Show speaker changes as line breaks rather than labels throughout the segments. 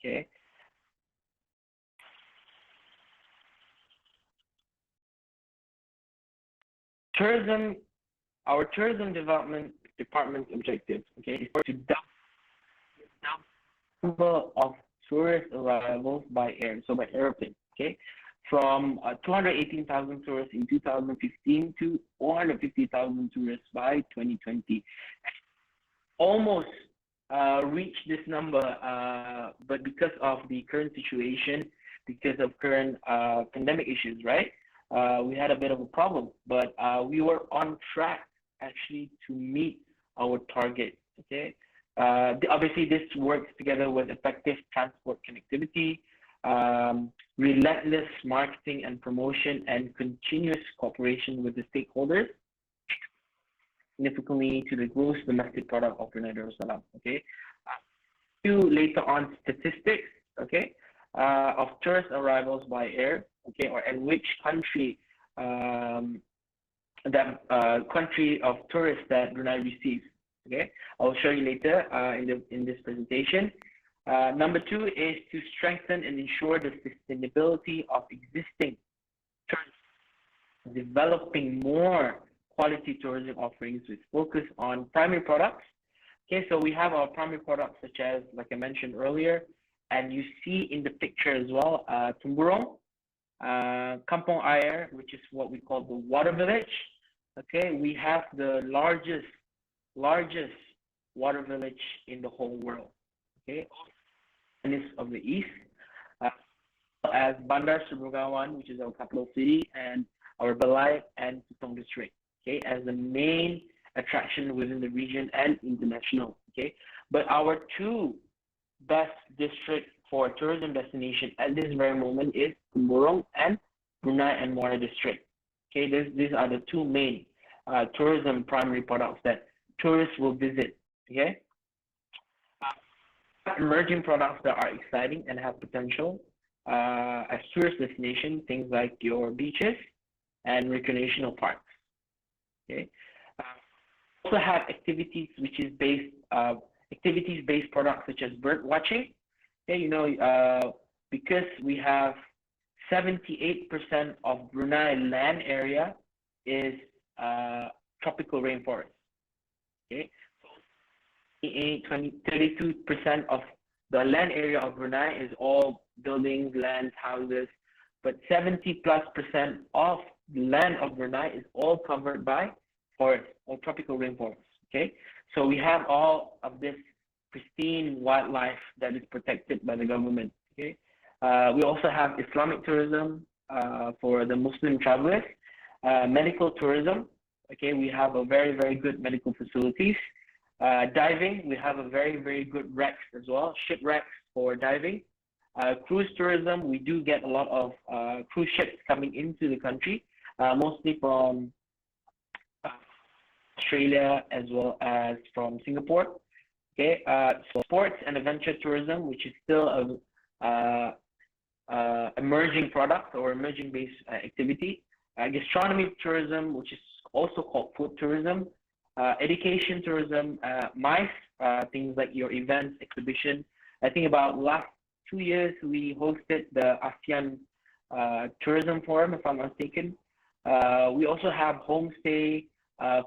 Okay. Tourism, our tourism development department's objective, okay, is to double the number of tourist arrivals by air, so by airplane, okay, from 218,000 tourists in 2015 to 450,000 tourists by 2020. Almost reached this number, but because of the current situation, because of current pandemic issues, right? We had a bit of a problem, but we were on track actually to meet our target. Okay. Obviously, this works together with effective transport connectivity, relentless marketing and promotion, and continuous cooperation with the stakeholders significantly to the gross domestic product of Brunei Darussalam. Okay. Few later on statistics. Okay. Of tourist arrivals by air. Okay, or and which country that country of tourists that Brunei receives. Okay, I'll show you later in this presentation. Number two is to strengthen and ensure the sustainability of existing tourists, developing more quality tourism offerings with focus on primary products. Okay, so we have our primary products such as, like I mentioned earlier, and you see in the picture as well, Tumburong, Kampong Air, which is what we call the water village. Okay, we have the largest water village in the whole world. Okay, of the east, as Bandar Sumbergawan, which is our capital city, and our Balai and Putong district. Okay, as the main attraction within the region and international. Okay, but our two best districts for tourism destination at this very moment is Tumburong and Brunei and Muara district. Okay, these are the two main tourism primary products that tourists will visit. Okay, emerging products that are exciting and have potential as tourist destination, things like your beaches and recreational parks. Okay, also have activities which is based activities-based products such as bird watching. Okay, you know, because we have 78% of Brunei land area is tropical rainforest. Okay, 32% of the land area of Brunei is all buildings, lands, houses, but 70+% of the land of Brunei is all covered by forest or tropical rainforest. Okay, so we have all of this pristine wildlife that is protected by the government. Okay, we also have Islamic tourism for the Muslim travelers, medical tourism. Okay, we have a very good medical facilities. Diving, we have a very good wrecks as well, shipwrecks for diving. Cruise tourism, we do get a lot of cruise ships coming into the country, mostly from Australia as well as from Singapore. Okay, so sports and adventure tourism, which is still a emerging product or emerging based activity. Gastronomy tourism, which is also called food tourism. Education tourism, MICE, things like your events, exhibition. I think about last 2 years we hosted the ASEAN Tourism Forum, if I'm not mistaken. We also have homestay,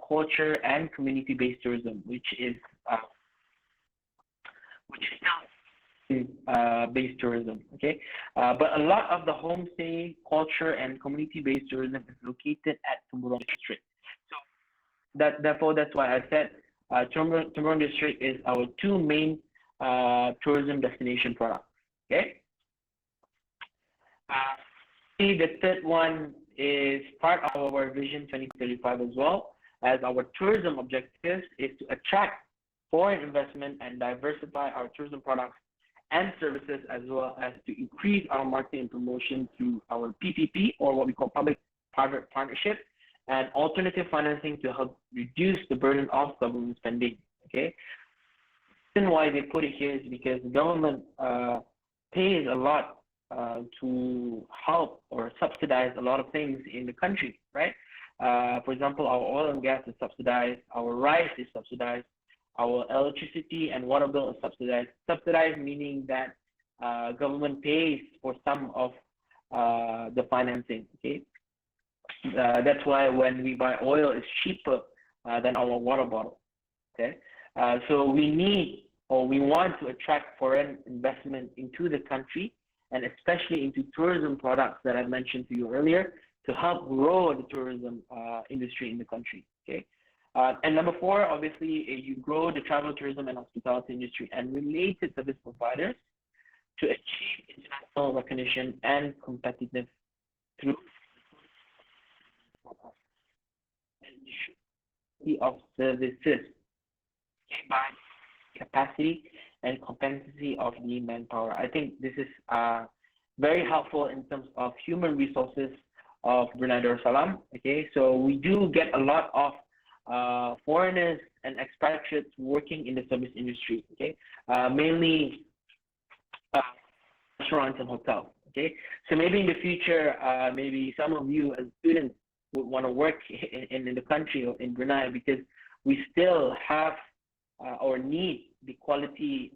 culture, and community-based tourism, which is based tourism. Okay, but a lot of the homestay, culture, and community-based tourism is located at Tumburong district. So therefore, that's why I said Tumburong district is our two main tourism destination products. Okay. The third one is part of our Vision 2035 as well, as our tourism objectives is to attract foreign investment and diversify our tourism products and services, as well as to increase our marketing and promotion through our PPP, or what we call public-private partnership, and alternative financing to help reduce the burden of government spending. Okay. The reason why they put it here is because the government pays a lot to help or subsidize a lot of things in the country, right? For example, our oil and gas is subsidized, our rice is subsidized, our electricity and water bill is subsidized. Subsidized meaning that government pays for some of the financing. Okay, that's why when we buy oil, it's cheaper than our water bottle. Okay, so we need or we want to attract foreign investment into the country and especially into tourism products that I mentioned to you earlier to help grow the tourism industry in the country. Okay, and number four, obviously, you grow the travel, tourism, and hospitality industry and related service providers to achieve international recognition and competitiveness through of services by capacity and competency of the manpower. I think this is very helpful in terms of human resources of Brunei Darussalam. Okay, so we do get a lot of foreigners and expatriates working in the service industry. Okay, mainly restaurants and hotels. Okay, so maybe in the future, maybe some of you as students would want to work in the country or in Brunei because we still have or need the quality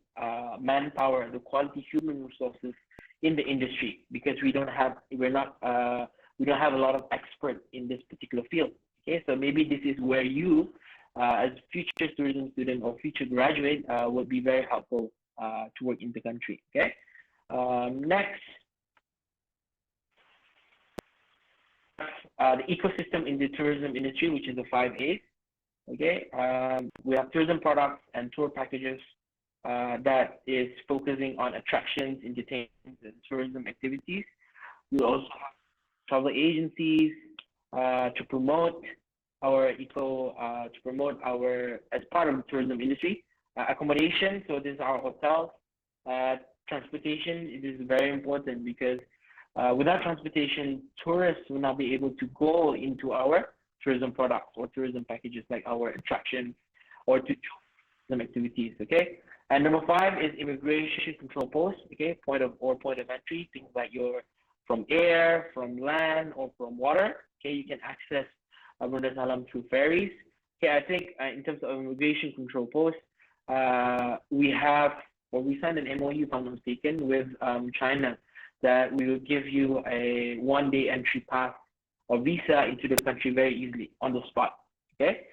manpower, the quality human resources in the industry because we don't have a lot of experts in this particular field. Okay, so maybe this is where you, as future tourism student or future graduate, would be very helpful to work in the country. Okay, next. The ecosystem in the tourism industry, which is the 5A's. Okay, we have tourism products and tour packages that is focusing on attractions, entertainment, and tourism activities. We also have travel agencies to promote our as part of the tourism industry. Accommodation, so these are hotels. Transportation, it is very important because without transportation, tourists will not be able to go into our tourism products or tourism packages like our attractions or to tourism activities. Okay, and number five is immigration control posts. Okay, point of entry, things like your from air, from land, or from water. Okay, you can access Brunei Darussalam through ferries. Okay, I think in terms of immigration control posts, we signed an MOU, if I'm not mistaken, with China that we will give you a one-day entry pass or visa into the country very easily on the spot. Okay,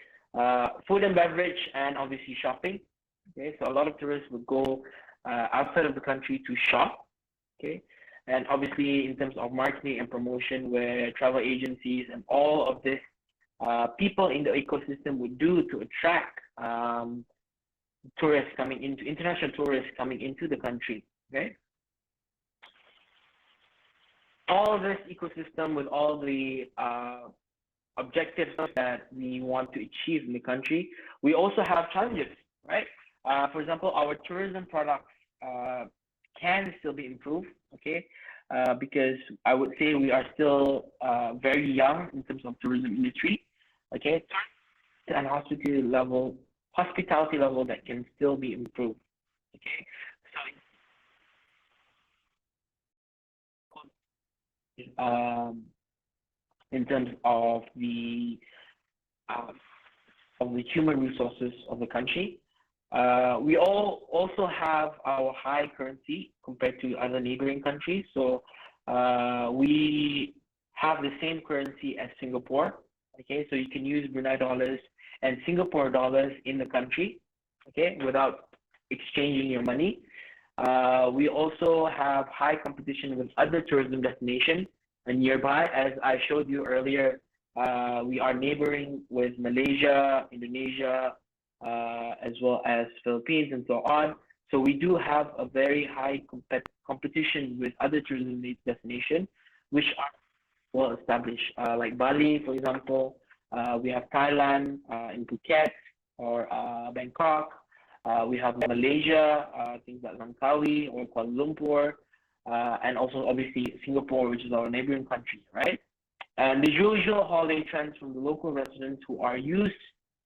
food and beverage, and obviously shopping. Okay, so a lot of tourists will go outside of the country to shop. Okay, and obviously in terms of marketing and promotion, where travel agencies and all of this people in the ecosystem would do to attract international tourists coming into the country. Okay, all this ecosystem with all the objectives that we want to achieve in the country, we also have challenges, right? For example, our tourism products can still be improved, okay? Because I would say we are still very young in terms of tourism industry, okay? And hospitality level that can still be improved, okay? So in terms of the human resources of the country, we all also have our high currency compared to other neighboring countries. So we have the same currency as Singapore. Okay, so you can use Brunei dollars and Singapore dollars in the country, okay, without exchanging your money. We also have high competition with other tourism destinations nearby. As I showed you earlier, we are neighboring with Malaysia, Indonesia, as well as Philippines and so on. So we do have a very high competition with other tourism destinations, which are well established, like Bali, for example. We have Thailand in Phuket or Bangkok. We have Malaysia, things like Langkawi or Kuala Lumpur, and also obviously Singapore, which is our neighboring country, right? And the usual holiday trends from the local residents who are used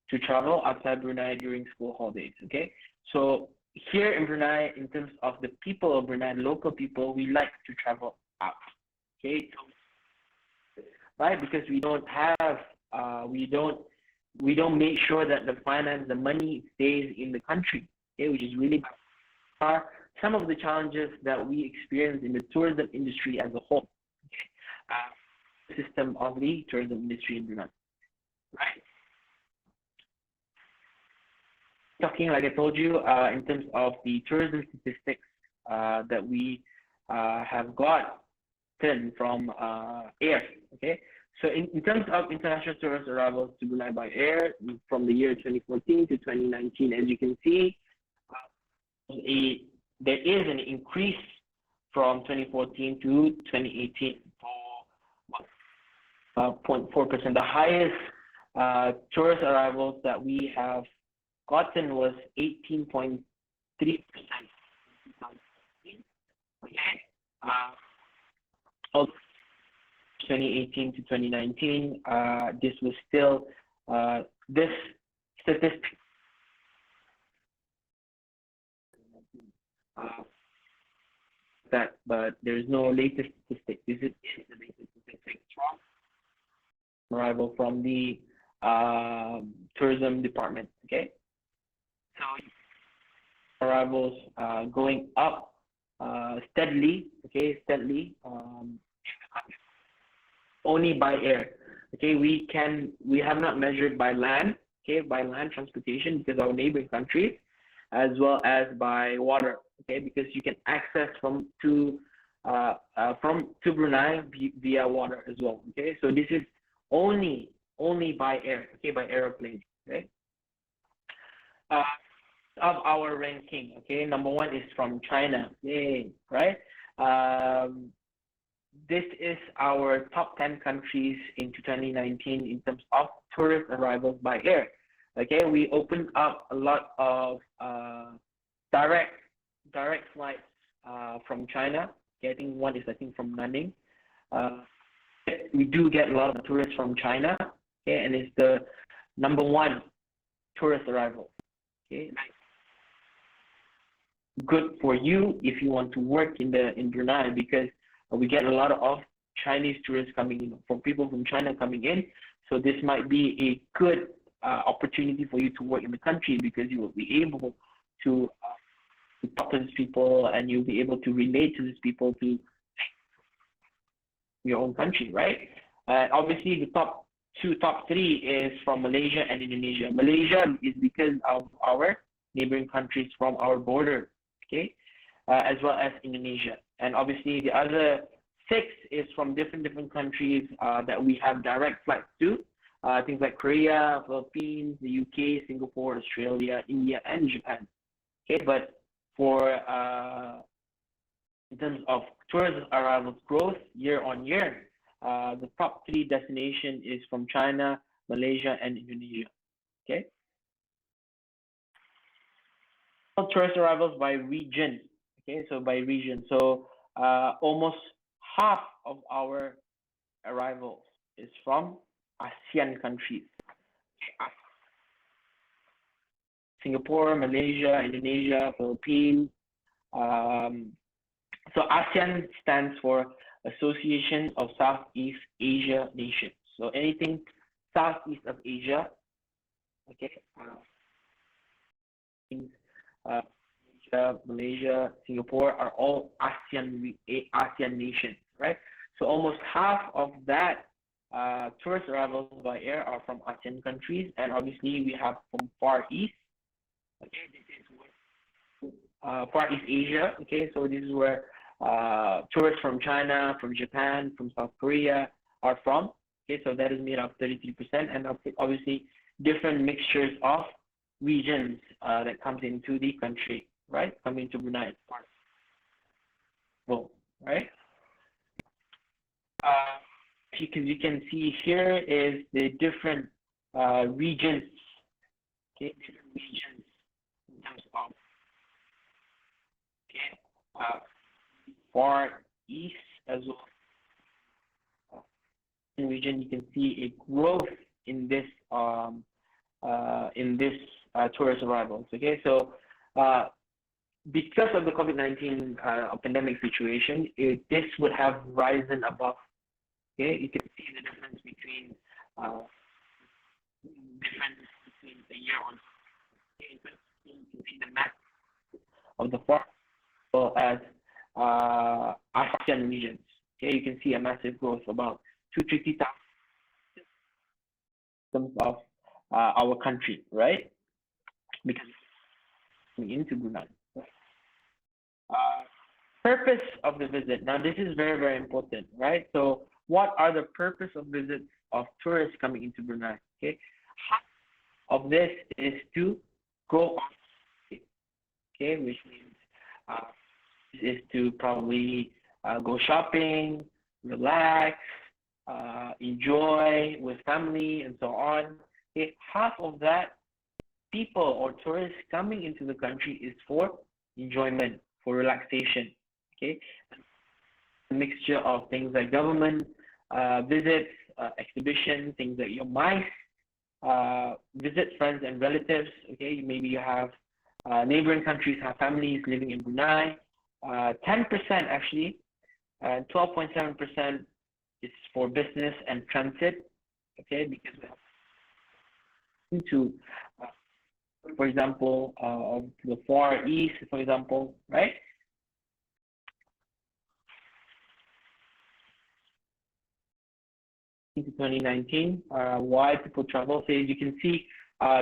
to travel outside Brunei during school holidays, okay? So here in Brunei, in terms of the people of Brunei, local people, we like to travel out, okay? Right, because we don't have, we don't make sure that the money stays in the country, okay, which is really hard. some of the challenges that we experience in the tourism industry as a whole. System of the tourism industry in Brunei. Right. Talking, like I told you, in terms of the tourism statistics that we have gotten from air. Okay. So in terms of international tourist arrivals to Brunei by air from the year 2014 to 2019, as you can see, there is an increase from 2014 to 2018 for 0.4%. The highest tourist arrivals that we have gotten was 18.3%. Okay. 2018 to 2019, this was still this statistic. But there's no latest statistic. This is the latest statistic from arrival from the tourism department. Okay, so arrivals going up steadily. Okay, steadily. Only by air. Okay, we have not measured by land. Okay, by land transportation because our neighboring countries, as well as by water. Okay, because you can access from to Brunei via water as well. Okay, so this is only by air. Okay, by aeroplane. Okay. Of our ranking. Okay, number one is from China. Yay, right? This is our top 10 countries in 2019 in terms of tourist arrivals by air. Okay, we opened up a lot of direct flights from China. Okay, I think one is from Nanning. We do get a lot of tourists from China. Okay, and it's the number one tourist arrival. Okay, good for you if you want to work in Brunei because we get a lot of Chinese tourists coming in, from people from China coming in. So this might be a good opportunity for you to work in the country because you will be able to talk to these people and you'll be able to relate to these people to your own country, right? Obviously, the top three is from Malaysia and Indonesia. Malaysia is because of our neighboring countries from our border, okay, as well as Indonesia. And obviously, the other 6 is from different countries that we have direct flights to. Things like Korea, Philippines, the UK, Singapore, Australia, India, and Japan. Okay, but for in terms of tourism arrivals growth year on year, the top 3 destinations is from China, Malaysia, and Indonesia. Okay. Tourist arrivals by region. Okay, so by region. So almost half of our arrivals is from ASEAN countries. Singapore, Malaysia, Indonesia, Philippines. So ASEAN stands for Association of Southeast Asia Nations. So anything southeast of Asia, okay, Malaysia, Singapore are all ASEAN nations, right? So almost half of that tourist arrivals by air are from ASEAN countries, and obviously we have from Far East. Okay, this is where Far East Asia. Okay, so this is where tourists from China, from Japan, from South Korea are from. Okay, so that is made up 33%, and obviously different mixtures of regions that comes into the country, right? Coming to Brunei, well, right? Because you can see here is the different regions, okay, different regions in terms of Far East as well. In region, you can see a growth in this tourist arrivals. Okay, so because of the COVID-19 pandemic situation, this would have risen above. Okay, you can see the difference between the year on. Okay, you can see the map of the far well as ASEAN regions. Okay, you can see a massive growth, about 250,000 in terms of our country, right? Because we're into Brunei. Uh, Purpose of the visit. Now, this is very, very important, right? So, what are the purpose of visits of tourists coming into Brunei? Okay, half of this is to go on, okay, which means uh, is to probably go shopping, relax, enjoy with family, and so on. Okay, half of that people or tourists coming into the country is for enjoyment, for relaxation. Okay, a mixture of things like government visits, exhibition, things like your MICE, visit friends and relatives. Okay, maybe you have neighboring countries have families living in Brunei. 10% actually, 12.7% is for business and transit. Okay, because we have to, uh, for example, of the Far East, for example, right? Into 2019, why people travel. So as you can see,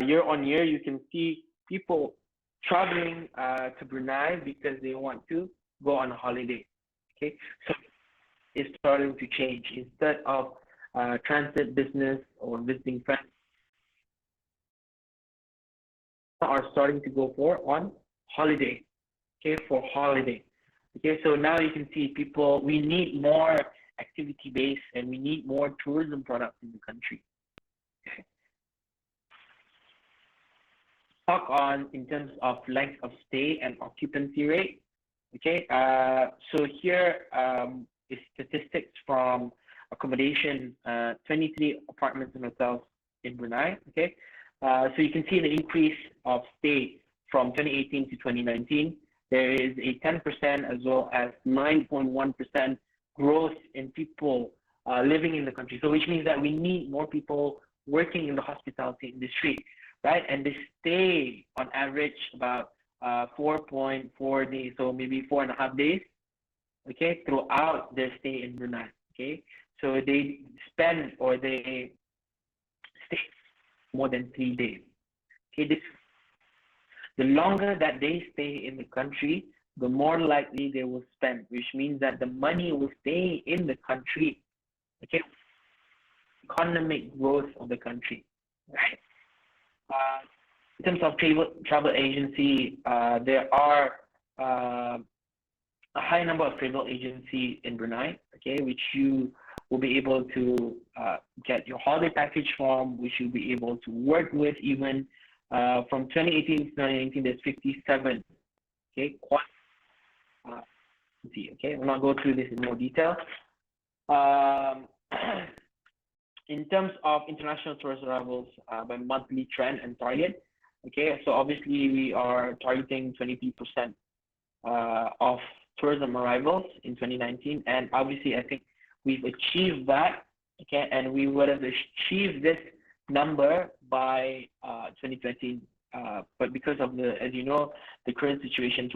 year on year, you can see people traveling to Brunei because they want to go on a holiday. Okay, so it's starting to change. Instead of transit business or visiting friends, are starting to go for on holiday. Okay, for holiday. Okay, so now you can see people. We need more activity based, and we need more tourism products in the country. Talk on in terms of length of stay and occupancy rate. Okay, so here is statistics from accommodation, 23 apartments and hotels in Brunei. Okay, so you can see the increase of stay from 2018 to 2019. There is a 10% as well as 9.1% growth in people living in the country. So which means that we need more people working in the hospitality industry, right? And they stay on average about 4.4 days, so maybe 4.5 days, okay, throughout their stay in Brunei, okay. So they spend or they stay more than 3 days. Okay, the longer that they stay in the country, the more likely they will spend, which means that the money will stay in the country. Okay, economic growth of the country, right? Uh, in terms of travel agency, there are uh, a high number of travel agencies in Brunei, okay, which you will be able to get your holiday package from, which you'll be able to work with even from 2018 to 2019, there's 57, okay, uh, okay, I'll not go through this in more detail. Um, in terms of international tourist arrivals by monthly trend and target, okay, so obviously we are targeting 23% of tourism arrivals in 2019, and obviously I think we've achieved that, okay, and we would have achieved this number by 2020, but because of the, as you know, the current situation,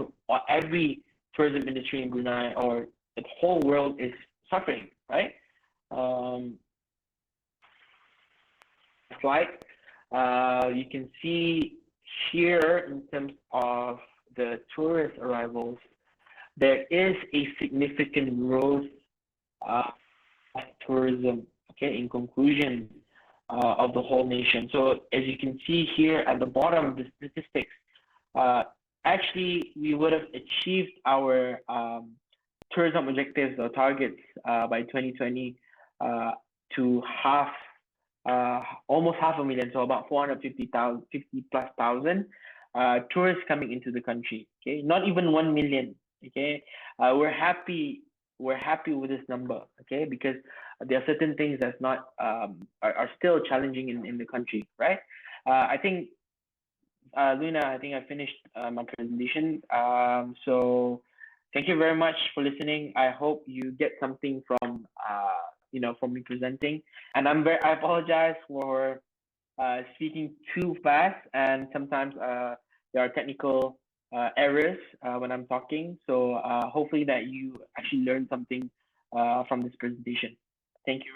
every tourism industry in Brunei or the whole world is suffering, right? Um, Slide. You can see here in terms of the tourist arrivals, there is a significant growth of tourism, okay, in conclusion of the whole nation. So as you can see here at the bottom of the statistics, uh, actually we would have achieved our tourism objectives or targets by 2020 to almost 500,000, so about 450,000, 50 plus thousand tourists coming into the country. Okay, not even 1 million. Okay, we're happy. We're happy with this number. Okay, because there are certain things that's not are still challenging in the country, right? I think Luna, I think I finished my presentation. So thank you very much for listening. I hope you get something from from me presenting. And I apologize for speaking too fast, and sometimes there are technical errors when I'm talking. So hopefully that you actually learned something from this presentation. Thank you.